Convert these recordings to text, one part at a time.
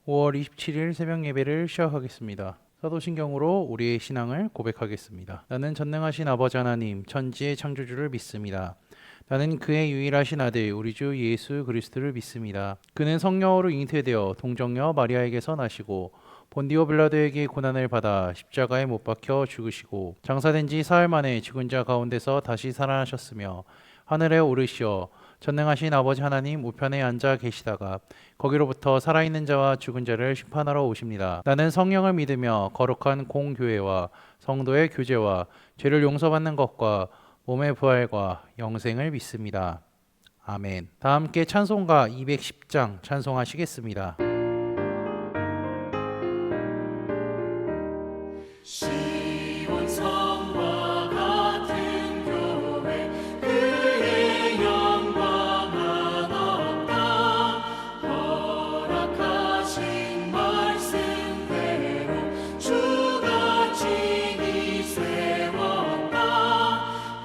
5월 27일 새벽 예배를 시작하겠습니다. 사도신경으로 우리의 신앙을 고백하겠습니다. 나는 전능하신 아버지 하나님, 천지의 창조주를 믿습니다. 나는 그의 유일하신 아들, 우리 주 예수 그리스도를 믿습니다. 그는 성령으로 잉태되어 동정녀 마리아에게서 나시고 본디오 빌라도에게 고난을 받아 십자가에 못 박혀 죽으시고 장사된 지 사흘 만에 죽은 자 가운데서 다시 살아나셨으며 하늘에 오르시어 전능하신 아버지 하나님 우편에 앉아 계시다가 거기로부터 살아있는 자와 죽은 자를 심판하러 오십니다. 나는 성령을 믿으며 거룩한 공교회와 성도의 교제와 죄를 용서받는 것과 몸의 부활과 영생을 믿습니다. 아멘. 다 함께 찬송가 210장 찬송하시겠습니다. 시온 성과 같은 교회 그의 영광 한없다 허락하신 말씀대로 주가 친히 세웠다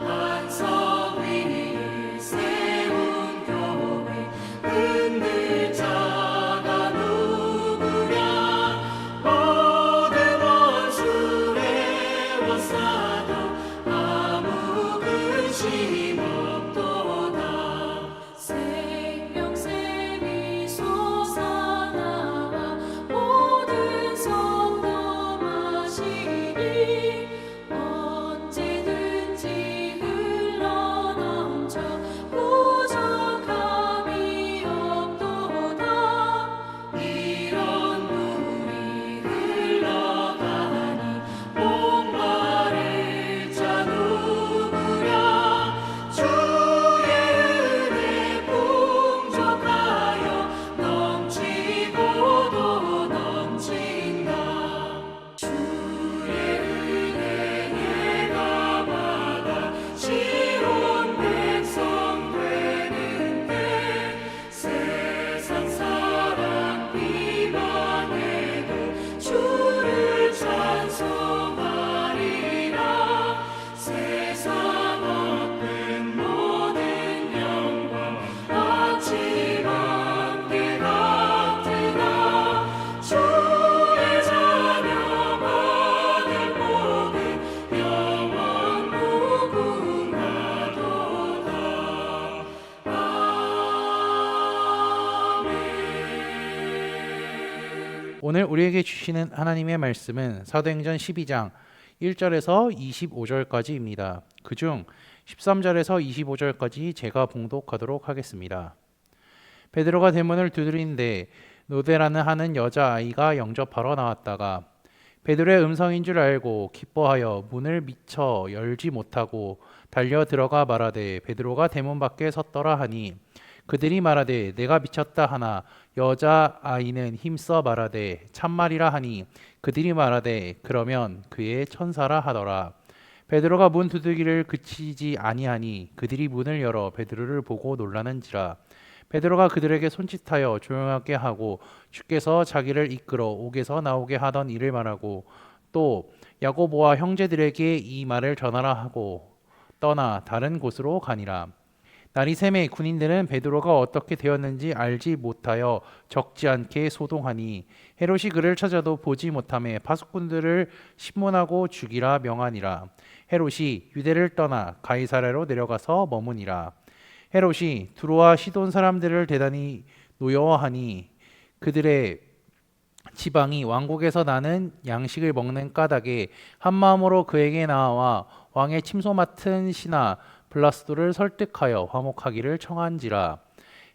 반석 위에 세운 교회 흔들 자가 누구랴 모든 원수를 원사도 아무 근심 없도다 생명샘이 솟아나와 모든 성도 마시니 언제든지 흘러넘쳐 부족함이 없도다 이런 물이 흘러가니 목마를 자 누구랴 주의 은혜 풍족하여 넘치고도 넘친다 주의 은혜 내가 받아 시온 백성 되는데 세상 사람 비방해도 주를 찬송하리라 세상 얻는 모든 영광 아침 안개 같으나 주의 자녀 받을 복은 영원 무궁하도다 아멘. 오늘 우리에게 주시는 하나님의 말씀은 사도행전 12장 1절에서 25절까지입니다. 그중 13절에서 25절까지 제가 봉독하도록 하겠습니다. 베드로가 대문을 두드리는데 노대라는 하는 여자아이가 영접하러 나왔다가 베드로의 음성인 줄 알고 기뻐하여 문을 미쳐 열지 못하고 달려 들어가 말하되 베드로가 대문 밖에 섰더라 하니 그들이 말하되 내가 미쳤다 하나 여자아이는 힘써 말하되 참말이라 하니 그들이 말하되 그러면 그의 천사라 하더라. 베드로가 문 두들기를 그치지 아니하니 그들이 문을 열어 베드로를 보고 놀라는지라. 베드로가 그들에게 손짓하여 조용하게 하고 주께서 자기를 이끌어 옥에서 나오게 하던 일을 말하고 또 야고보와 형제들에게 이 말을 전하라 하고 떠나 다른 곳으로 가니라. 날이 새매 군인들은 베드로가 어떻게 되었는지 알지 못하여 적지 않게 소동하니 헤롯이 그를 찾아도 보지 못하매 파수꾼들을 신문하고 죽이라 명하니라. 헤롯이 유대를 떠나 가이사랴로 내려가서 머무니라. 헤롯이 두로와 시돈 사람들을 대단히 노여워하니 그들의 지방이 왕국에서 나는 양식을 먹는 까닭에 한 마음으로 그에게 나와 왕의 침소 맡은 신하 블라스도를 설득하여 화목하기를 청한지라.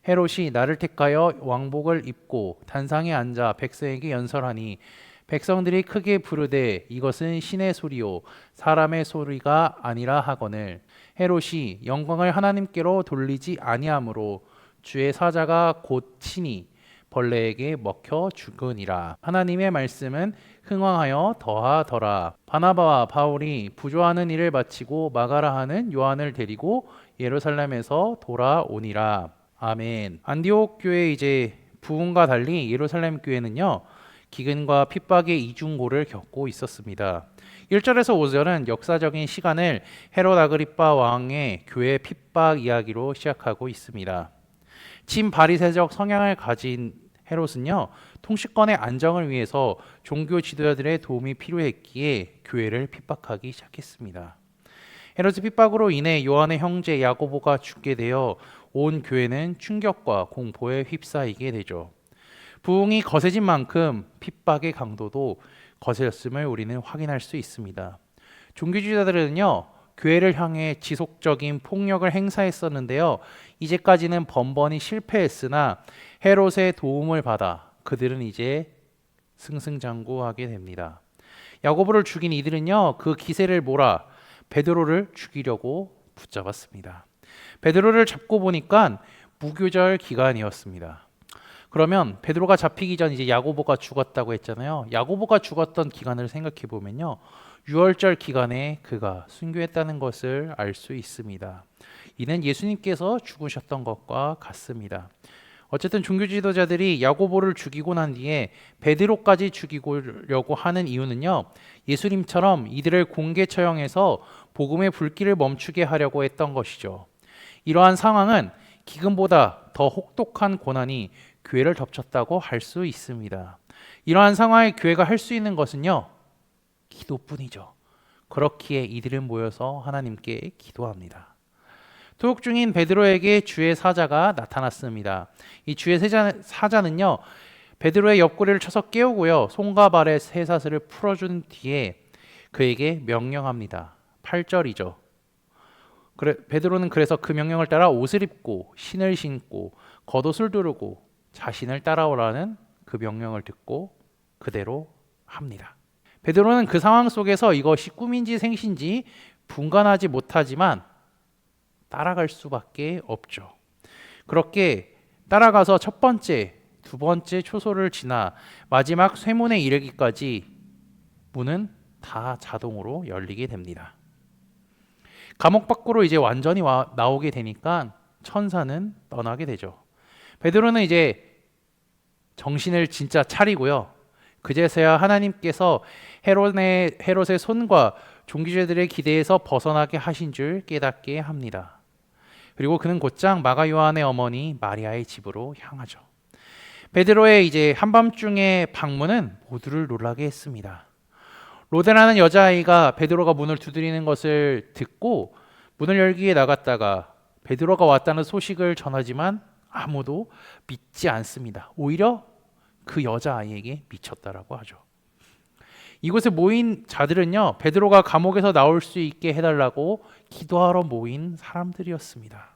헤롯이 나를 택하여 왕복을 입고 단상에 앉아 백성에게 연설하니 백성들이 크게 부르되 이것은 신의 소리요 사람의 소리가 아니라 하거늘 헤롯이 영광을 하나님께로 돌리지 아니하므로 주의 사자가 곧 친히 벌레에게 먹혀 죽으니라. 하나님의 말씀은 흥왕하여 더하더라. 바나바와 바울이 부조하는 일을 마치고 마가라 하는 요한을 데리고 예루살렘에서 돌아오니라. 아멘. 안디옥 교회 이제 부흥과 달리 예루살렘 교회는요 기근과 핍박의 이중고를 겪고 있었습니다. 1절에서 5절은 역사적인 시간을 헤롯 아그리빠 왕의 교회 핍박 이야기로 시작하고 있습니다. 친바리새적 성향을 가진 헤롯은요, 통치권의 안정을 위해서 종교 지도자들의 도움이 필요했기에 교회를 핍박하기 시작했습니다. 헤롯의 핍박으로 인해 요한의 형제 야고보가 죽게 되어 온 교회는 충격과 공포에 휩싸이게 되죠. 부흥이 거세진 만큼 핍박의 강도도 거세졌음을 우리는 확인할 수 있습니다. 종교지도자들은요, 교회를 향해 지속적인 폭력을 행사했었는데요, 이제까지는 번번이 실패했으나 헤롯의 도움을 받아 그들은 이제 승승장구하게 됩니다. 야고보를 죽인 이들은요, 그 기세를 몰아 베드로를 죽이려고 붙잡았습니다. 베드로를 잡고 보니까 무교절 기간이었습니다. 그러면 베드로가 잡히기 전 이제 야고보가 죽었다고 했잖아요. 야고보가 죽었던 기간을 생각해 보면요, 유월절 기간에 그가 순교했다는 것을 알 수 있습니다. 이는 예수님께서 죽으셨던 것과 같습니다. 어쨌든 종교 지도자들이 야고보를 죽이고 난 뒤에 베드로까지 죽이려고 하는 이유는요, 예수님처럼 이들을 공개 처형해서 복음의 불길을 멈추게 하려고 했던 것이죠. 이러한 상황은 기근보다 더 혹독한 고난이 교회를 덮쳤다고 할 수 있습니다. 이러한 상황에 교회가 할 수 있는 것은요, 기도뿐이죠. 그렇기에 이들은 모여서 하나님께 기도합니다. 토역 중인 베드로에게 주의 사자가 나타났습니다. 이 주의 사자는요, 베드로의 옆구리를 쳐서 깨우고요, 손과 발의 쇠사슬을 풀어준 뒤에 그에게 명령합니다. 8절이죠. 베드로는 그래서 그 명령을 따라 옷을 입고 신을 신고 겉옷을 두르고 자신을 따라오라는 그 명령을 듣고 그대로 합니다. 베드로는 그 상황 속에서 이것이 꿈인지 생신지 분간하지 못하지만 따라갈 수밖에 없죠. 그렇게 따라가서 첫 번째, 두 번째 초소를 지나 마지막 쇠문에 이르기까지 문은 다 자동으로 열리게 됩니다. 감옥 밖으로 이제 완전히 나오게 되니까 천사는 떠나게 되죠. 베드로는 이제 정신을 진짜 차리고요, 그제서야 하나님께서 헤롯의 손과 종교제들의 기대에서 벗어나게 하신 줄 깨닫게 합니다. 그리고 그는 곧장 마가 요한의 어머니 마리아의 집으로 향하죠. 베드로의 이제 한밤중의 방문은 모두를 놀라게 했습니다. 로데라는 여자아이가 베드로가 문을 두드리는 것을 듣고 문을 열기 위해 나갔다가 베드로가 왔다는 소식을 전하지만 아무도 믿지 않습니다. 오히려 그 여자아이에게 미쳤다라고 하죠. 이곳에 모인 자들은요, 베드로가 감옥에서 나올 수 있게 해달라고 기도하러 모인 사람들이었습니다.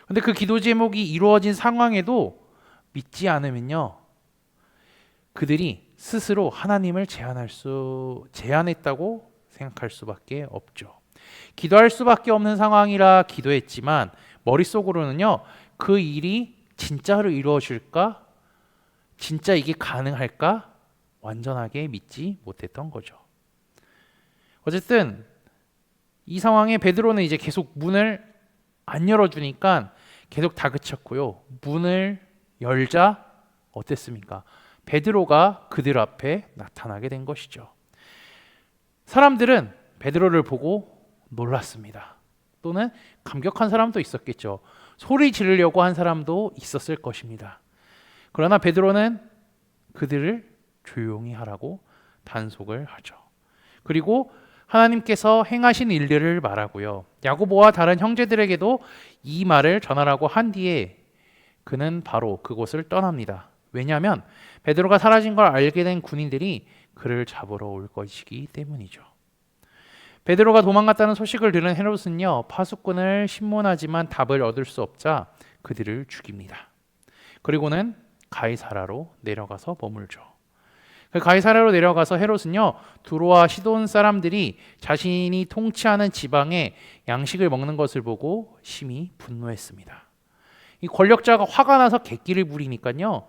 그런데 그 기도 제목이 이루어진 상황에도 믿지 않으면요, 그들이 스스로 하나님을 제안했다고 생각할 수밖에 없죠. 기도할 수밖에 없는 상황이라 기도했지만 머릿속으로는요, 그 일이 진짜로 이루어질까? 진짜 이게 가능할까? 완전하게 믿지 못했던 거죠. 어쨌든 이 상황에 베드로는 이제 계속 문을 안 열어주니까 계속 다그쳤고요. 문을 열자 어땠습니까? 베드로가 그들 앞에 나타나게 된 것이죠. 사람들은 베드로를 보고 놀랐습니다. 또는 감격한 사람도 있었겠죠. 소리 지르려고 한 사람도 있었을 것입니다. 그러나 베드로는 그들을 조용히 하라고 단속을 하죠. 그리고 하나님께서 행하신 일들을 말하고요, 야고보와 다른 형제들에게도 이 말을 전하라고 한 뒤에 그는 바로 그곳을 떠납니다. 왜냐하면 베드로가 사라진 걸 알게 된 군인들이 그를 잡으러 올 것이기 때문이죠. 베드로가 도망갔다는 소식을 들은 헤롯은요, 파수꾼을 신문하지만 답을 얻을 수 없자 그들을 죽입니다. 그리고는 가이사라로 내려가서 머물죠. 그 가이사라로 내려가서 헤롯은요, 두로와 시돈 사람들이 자신이 통치하는 지방에 양식을 먹는 것을 보고 심히 분노했습니다. 이 권력자가 화가 나서 객기를 부리니까요,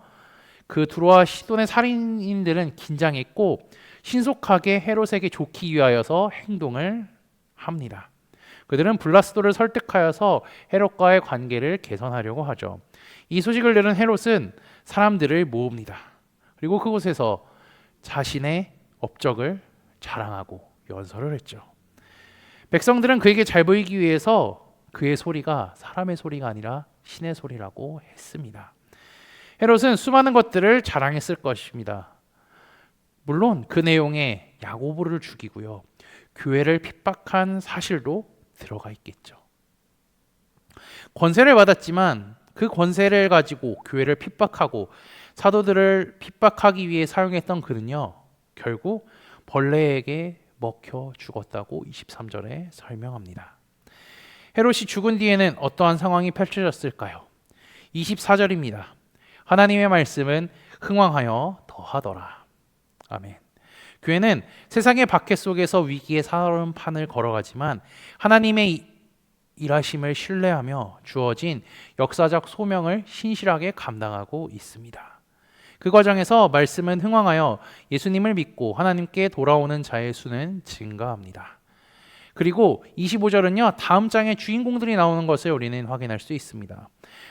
그 두로와 시돈의 살인인들은 긴장했고 신속하게 헤롯에게 좋기 위하여서 행동을 합니다. 그들은 블라스도를 설득하여서 헤롯과의 관계를 개선하려고 하죠. 이 소식을 들은 헤롯은 사람들을 모읍니다. 그리고 그곳에서 자신의 업적을 자랑하고 연설을 했죠. 백성들은 그에게 잘 보이기 위해서 그의 소리가 사람의 소리가 아니라 신의 소리라고 했습니다. 헤롯은 수많은 것들을 자랑했을 것입니다. 물론 그 내용에 야고보를 죽이고요, 교회를 핍박한 사실도 들어가 있겠죠. 권세를 받았지만 그 권세를 가지고 교회를 핍박하고 사도들을 핍박하기 위해 사용했던 그는요, 결국 벌레에게 먹혀 죽었다고 23절에 설명합니다. 헤롯이 죽은 뒤에는 어떠한 상황이 펼쳐졌을까요? 24절입니다. 하나님의 말씀은 흥왕하여 더하더라. 아멘. 교회는 세상의 박해 속에서 위기의 살아오른 판을 걸어가지만 하나님의 일하심을 신뢰하며 주어진 역사적 소명을 신실하게 감당하고 있습니다. 그 과정에서 말씀은 흥왕하여 예수님을 믿고 하나님께 돌아오는 자의 수는 증가합니다. 그리고 25절은요, 다음 장에 주인공들이 나오는 것을 우리는 확인할 수 있습니다.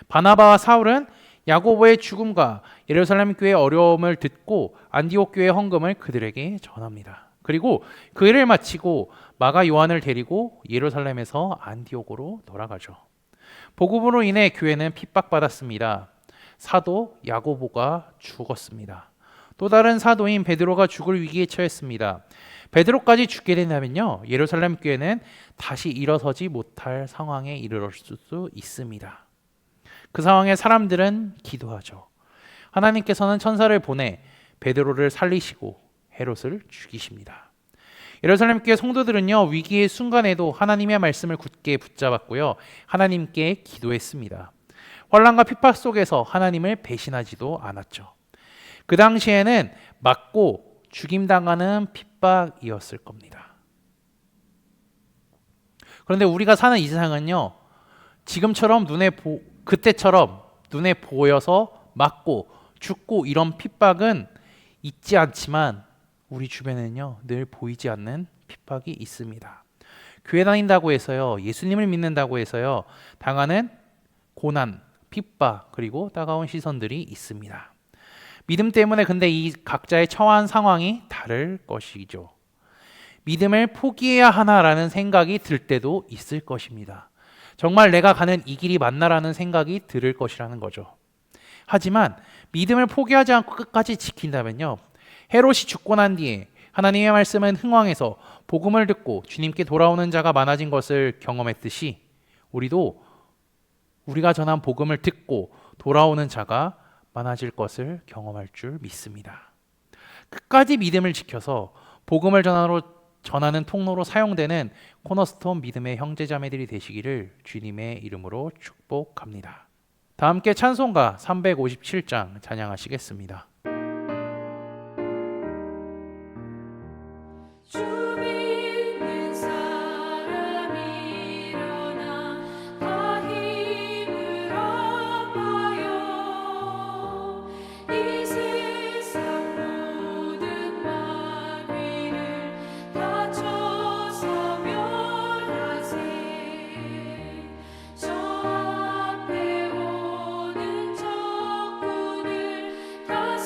바나바와 사울은 야고보의 죽음과 예루살렘 교회의 어려움을 듣고 안디옥 교회의 헌금을 그들에게 전합니다. 그리고 그 일을 마치고 마가 요한을 데리고 예루살렘에서 안디옥으로 돌아가죠. 복음으로 인해 교회는 핍박받았습니다. 사도 야고보가 죽었습니다. 또 다른 사도인 베드로가 죽을 위기에 처했습니다. 베드로까지 죽게 된다면요, 예루살렘 교회는 다시 일어서지 못할 상황에 이르렀을 수 있습니다. 그 상황에 사람들은 기도하죠. 하나님께서는 천사를 보내 베드로를 살리시고 헤롯을 죽이십니다. 예루살렘 교회 성도들은요, 위기의 순간에도 하나님의 말씀을 굳게 붙잡았고요, 하나님께 기도했습니다. 환난과 핍박 속에서 하나님을 배신하지도 않았죠. 그 당시에는 맞고 죽임당하는 핍박이었을 겁니다. 그런데 우리가 사는 이 세상은요, 지금처럼 그때처럼 눈에 보여서 맞고 죽고 이런 핍박은 있지 않지만 우리 주변에는요, 늘 보이지 않는 핍박이 있습니다. 교회 다닌다고 해서요, 예수님을 믿는다고 해서요, 당하는 고난, 핍박, 그리고 따가운 시선들이 있습니다. 믿음 때문에 근데 이 각자의 처한 상황이 다를 것이죠. 믿음을 포기해야 하나라는 생각이 들 때도 있을 것입니다. 정말 내가 가는 이 길이 맞나라는 생각이 들 것이라는 거죠. 하지만 믿음을 포기하지 않고 끝까지 지킨다면요, 헤롯이 죽고 난 뒤에 하나님의 말씀은 흥왕해서 복음을 듣고 주님께 돌아오는 자가 많아진 것을 경험했듯이 우리도 우리가 전한 복음을 듣고 돌아오는 자가 많아질 것을 경험할 줄 믿습니다. 끝까지 믿음을 지켜서 복음을 전하는 통로로 사용되는 코너스톤 믿음의 형제자매들이 되시기를 주님의 이름으로 축복합니다. 다 함께 찬송가 357장 찬양하시겠습니다. 주 믿는 사람 일어나 다 힘을 합하여 이 세상 모든 마귀를 다 쳐서 멸하세. 저 앞에 오는 적군을 다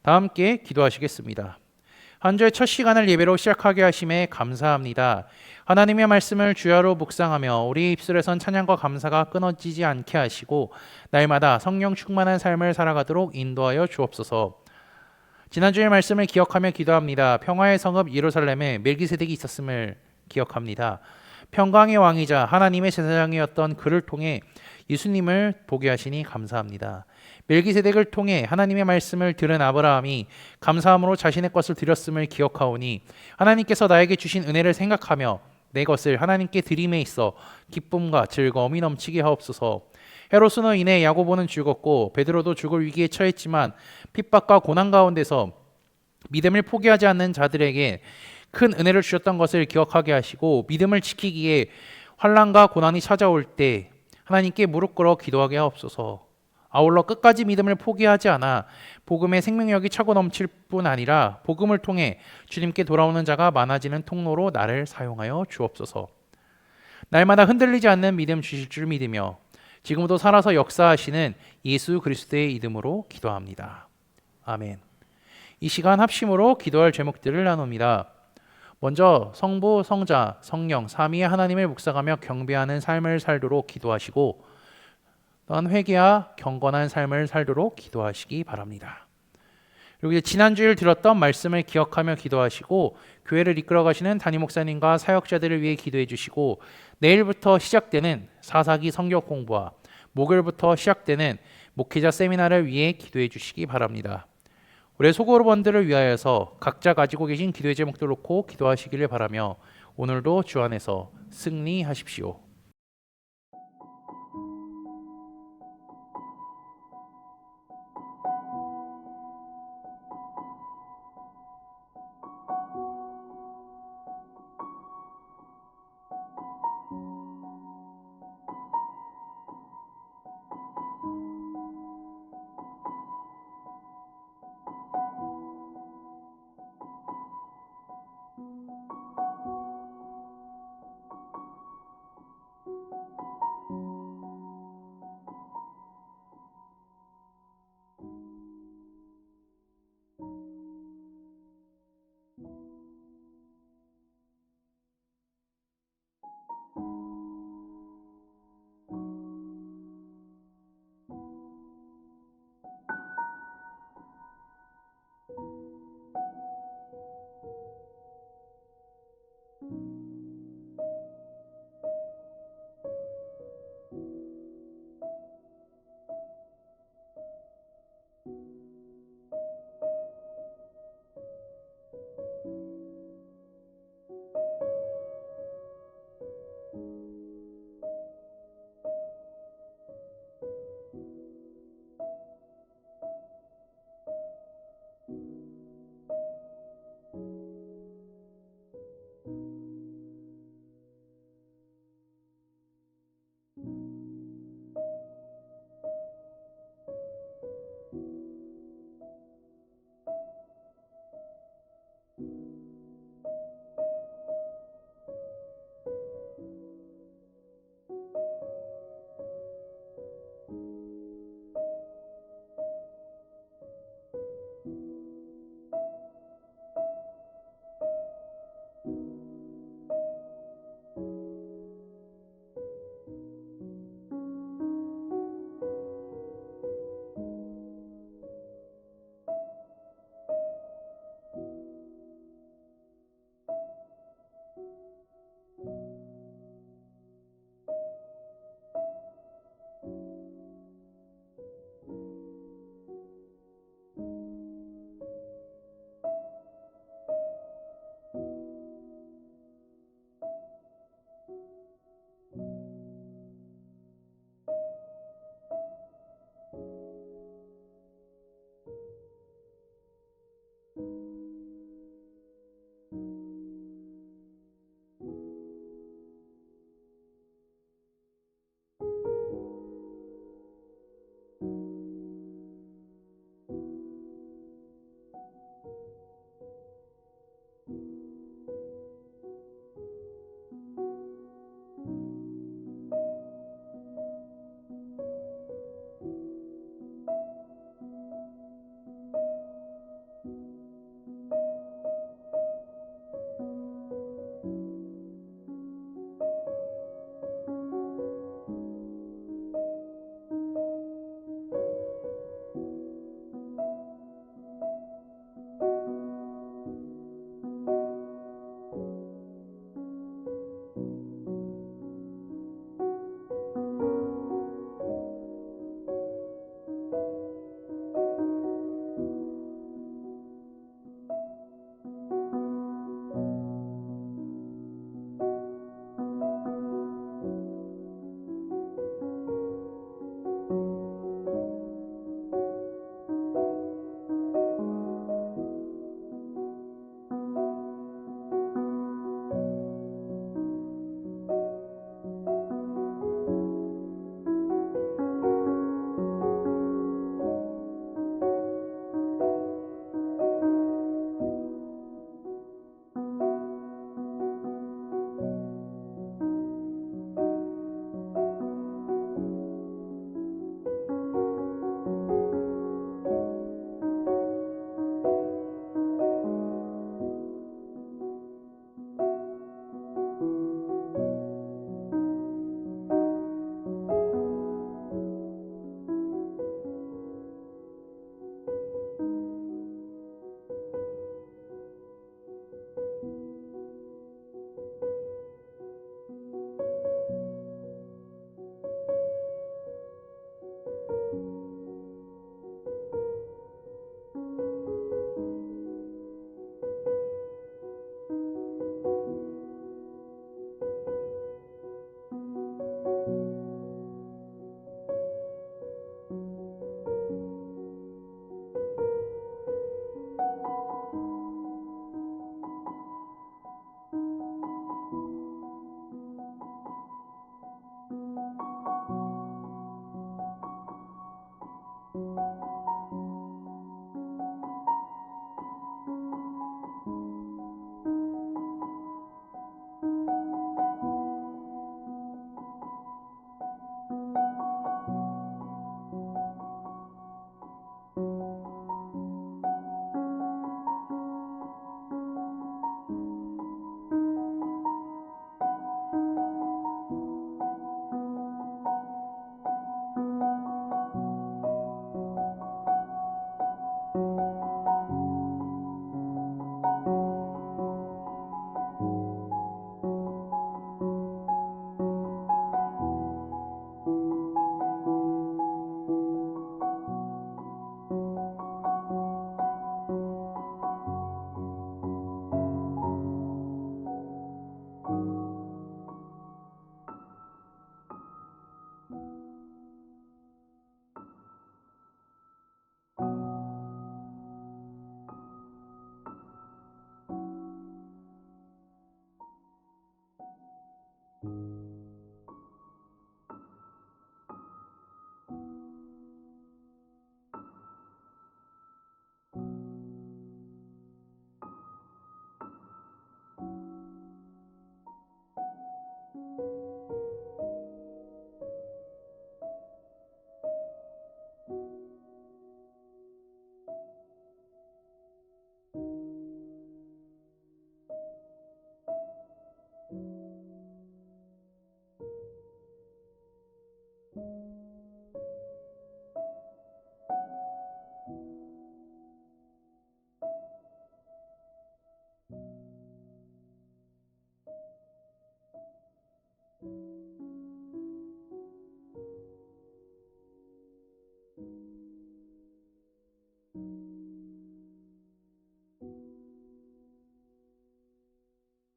다 함께 기도하시겠습니다. 한 주의 첫 시간을 예배로 시작하게 하심에 감사합니다. 하나님의 말씀을 주야로 묵상하며 우리 입술에선 찬양과 감사가 끊어지지 않게 하시고 날마다 성령 충만한 삶을 살아가도록 인도하여 주옵소서. 지난주의 말씀을 기억하며 기도합니다. 평화의 성읍 예루살렘에 멜기세덱이 있었음을 기억합니다. 평강의 왕이자 하나님의 제사장이었던 그를 통해 예수님을 보게 하시니 감사합니다. 멜기세덱을 통해 하나님의 말씀을 들은 아브라함이 감사함으로 자신의 것을 드렸음을 기억하오니 하나님께서 나에게 주신 은혜를 생각하며 내 것을 하나님께 드림에 있어 기쁨과 즐거움이 넘치게 하옵소서. 헤롯으로 인해 야고보는 죽었고 베드로도 죽을 위기에 처했지만 핍박과 고난 가운데서 믿음을 포기하지 않는 자들에게 큰 은혜를 주셨던 것을 기억하게 하시고 믿음을 지키기에 환난과 고난이 찾아올 때 하나님께 무릎 꿇어 기도하게 하옵소서. 아울러 끝까지 믿음을 포기하지 않아 복음의 생명력이 차고 넘칠 뿐 아니라 복음을 통해 주님께 돌아오는 자가 많아지는 통로로 나를 사용하여 주옵소서. 날마다 흔들리지 않는 믿음 주실 줄 믿으며 지금도 살아서 역사하시는 예수 그리스도의 이름으로 기도합니다. 아멘. 이 시간 합심으로 기도할 제목들을 나눕니다. 먼저 성부, 성자, 성령, 삼위의 하나님을 묵상하며 경배하는 삶을 살도록 기도하시고 또한 회개와 경건한 삶을 살도록 기도하시기 바랍니다. 그리고 이제 지난주일 들었던 말씀을 기억하며 기도하시고 교회를 이끌어 가시는 담임 목사님과 사역자들을 위해 기도해 주시고 내일부터 시작되는 사사기 성경 공부와 목요일부터 시작되는 목회자 세미나를 위해 기도해 주시기 바랍니다. 올해 소그룹원들을 위하여서 각자 가지고 계신 기도의 제목들 놓고 기도하시기를 바라며 오늘도 주 안에서 승리하십시오.